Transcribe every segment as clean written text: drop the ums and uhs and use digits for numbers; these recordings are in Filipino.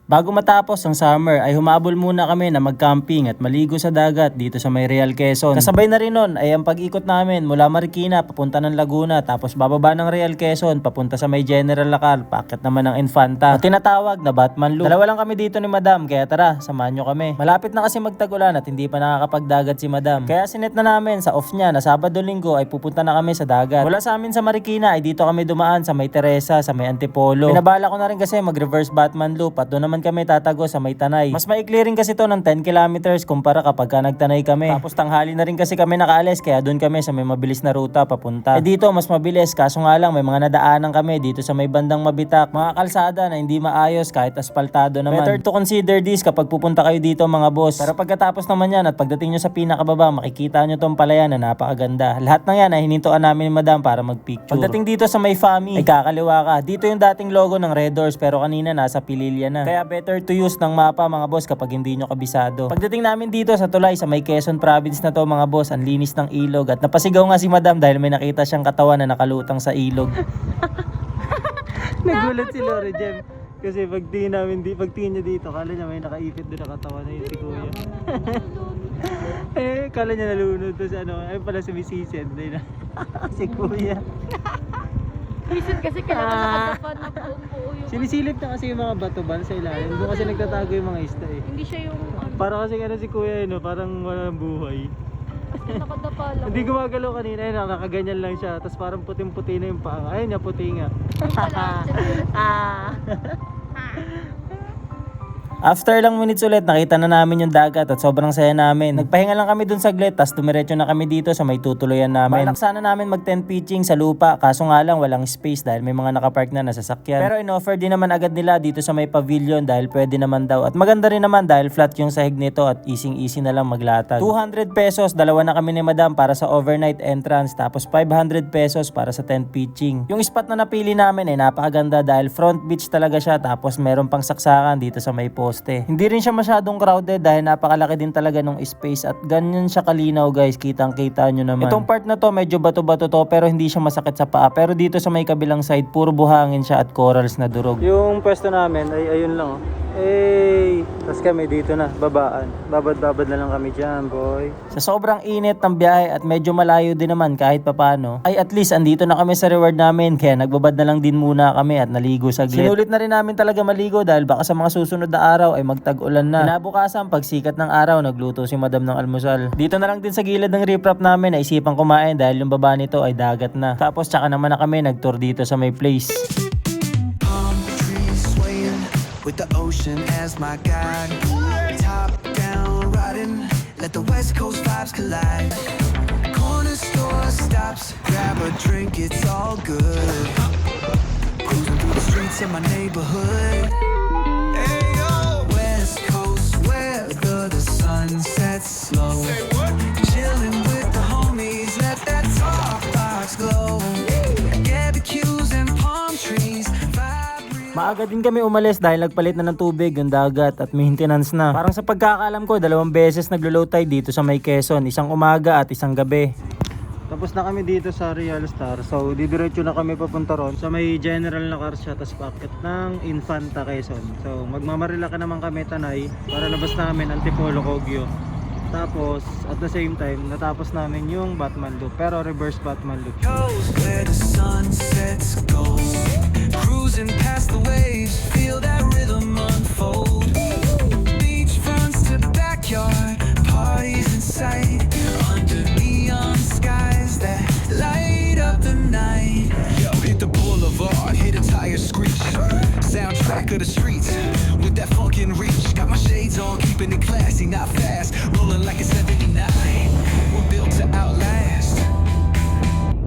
Bago matapos ang summer ay humabol muna kami na mag-camping at maligo sa dagat dito sa may Real Quezon. Kasabay na rin nun ay ang pag-ikot namin mula Marikina papunta ng Laguna, tapos bababa ng Real Quezon papunta sa may General Lacar, paakyat naman ng Infanta o tinatawag na Batman Loop. Dalawa lang kami dito ni Madam, kaya tara, samahan nyo kami. Malapit na kasi magtag-ulan at hindi pa nakakapagdagat si Madam, kaya sinet na namin sa off niya na Sabado-Linggo ay pupunta na kami sa dagat. Mula sa amin sa Marikina ay dito kami dumaan sa may Teresa, sa may Antipolo. Pinabala ko na rin kasi mag-reverse Batman Loop at doon naman kami tatago sa may Tanay. Mas maikli rin kasi to ng 10 kilometers kumpara kapag ka nagtanay kami. Tapos tanghali na rin kasi kami nakaalis, kaya doon kami sa may mabilis na ruta papunta. Dito mas mabilis, kaso nga lang may mga nadaanan kami dito sa may bandang Mabitak. Mga kalsada na hindi maayos kahit asfaltado naman. Better to consider this kapag pupunta kayo dito mga boss. Pero pagkatapos naman yan at pagdating nyo sa pinakababa, makikita nyo tong palayan na napakaganda. Lahat ng yan ay hinintuan namin ni Madam para magpicture. Pagdating dito sa may Fami ay kakaliwa ka. Dito yung dating logo ng Red Doors, pero kanina nasa Pililya na. Kaya better to use ng mapa mga boss kapag hindi nyo kabisado. Pagdating namin dito sa tulay sa may Quezon province na to mga boss, ang linis ng ilog at napasigaw nga si Madam dahil may nakita siyang katawan na nakalutang sa ilog. Nagulat si Lori Jem kasi pagtingin niya dito, kala niya may nakaipit doon na katawan na yun si Kuya. Kala niya nalunod to sa ay pala sumisisid na si Kuya. Minsan kasi kailangan nakadapan na buo yung... Sinisilip na kasi yung mga bato-ban sa ilalim. Doon kasi nagtatago yung mga isda eh. Hindi siya yung... Para kasi si Kuya parang walang buhay. Nakadapa lang. Hindi gumagalaw kanina nakaganyan lang siya. Tapos parang puting-puti na yung paa. Ayun niya, puti nga. After lang minutes ulit, nakita na namin yung dagat at sobrang saya namin. Nagpahinga lang kami dun saglit, tas dumiretso na kami dito sa may tutuloyan namin. Balak sana namin mag tent pitching sa lupa, kaso nga lang walang space dahil may mga nakapark na nasasakyan. Pero in-offer din naman agad nila dito sa may pavilion dahil pwede naman daw. At maganda rin naman dahil flat yung sahig nito at easy na lang maglatag. 200 pesos, dalawa na kami ni Madam para sa overnight entrance, tapos 500 pesos para sa tent pitching. Yung spot na napili namin ay napakaganda dahil front beach talaga siya, tapos meron pang saksakan dito sa may poste. Hindi rin siya masyadong crowded dahil napakalaki din talaga ng space at ganyan siya kalinaw guys, kitang-kita nyo naman. Itong part na to medyo bato-bato to pero hindi siya masakit sa paa, pero dito sa may kabilang side puro buhangin siya at corals na durog. Yung pwesto namin ay ayun lang tapos kami dito na, babaan. Babad-babad na lang kami dyan, boy. Sa sobrang init ng biyahe at medyo malayo din naman kahit papano, ay at least andito na kami sa reward namin, kaya nagbabad na lang din muna kami at naligo saglit. Sinulit na rin namin talaga maligo dahil baka sa mga susunod na araw ay magtag-ulan na. Kinabukasan, pagsikat ng araw, nagluto si Madam ng almusal. Dito na lang din sa gilid ng riprap namin ay isipang kumain dahil yung baba nito ay dagat na. Tapos tsaka naman na kami nag-tour dito sa may place. With the ocean as my guide, top down riding, let the west coast vibes collide. Corner store stops, grab a drink, it's all good. Cruising through the streets of my neighborhood. Hey yo, west coast weather, the sun sets slow. Chilling with the homies, let that talk box glow. Barbecues and palm trees. Maaga din kami umalis dahil nagpalit na ng tubig yung dagat at maintenance na. Parang sa pagkakaalam ko, 2 beses naglo-low tide dito sa may Quezon, isang umaga at isang gabi. Tapos na kami dito sa Real Star, so didiretso na kami papunta ron sa may General Lacar siya, tapos paakyat ng Infanta Quezon. So magmamarilaka naman kami Tanay para labas namin Antipolo Kogyo. Tapos at the same time natapos namin yung Batman Loop, pero reverse Batman Loop. Where the sun sets gold, cruising past the waves, feel that rhythm unfold. Beach fronts to backyard, parties in sight, under neon skies that light up the night. Yo, hit the boulevard, hit a tire screech, soundtrack of the streets with that funkin' reach. Got my shades on, keeping it classy, not fast, rolling like a 79. We're built to outlast.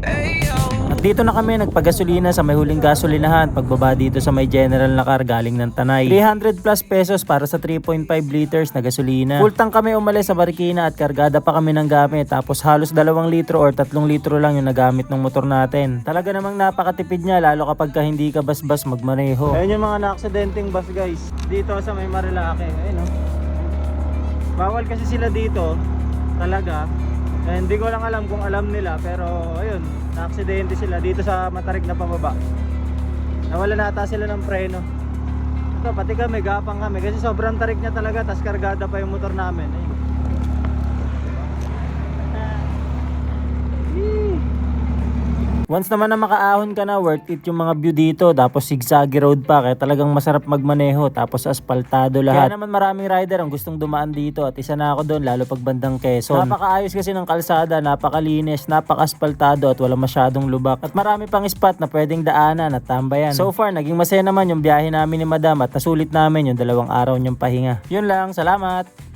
Hey yo. At dito na kami nagpagasolina sa may huling gasolinahan pagbaba dito sa may General Lacar galing ng Tanay. 300 plus pesos para sa 3.5 liters na gasolina. Full tank kami umalis sa Marikina at kargada pa kami ng gamit, tapos halos 2 litro or 3 litro lang yung nagamit ng motor natin. Talaga namang napakatipid niya lalo kapag ka hindi ka basbas magmaneho. Ayun yung mga na-aksidenteng bus guys dito sa may Marilake. Ayun bawal kasi sila dito talaga. Hindi ko lang alam kung alam nila, pero ayun, na-aksidente sila dito sa matarik na pababa. Nawala nata sila ng preno. Ito, pati kami, gapang kami. Kasi sobrang tarik niya talaga, tas kargada pa yung motor namin. Ayun. Once naman na makaahon ka na, worth it yung mga view dito. Tapos zigzaggy road pa, kaya talagang masarap magmaneho. Tapos asfaltado lahat. Kaya naman maraming rider ang gustong dumaan dito. At isa na ako doon, lalo pag bandang Quezon. Napakaayos kasi ng kalsada, napakalinis, napaka-asfaltado at wala masyadong lubak. At marami pang spot na pwedeng daanan at tambayan. So far, naging masaya naman yung biyahe namin ni Madam at nasulit namin yung 2 araw niyong pahinga. Yun lang, salamat!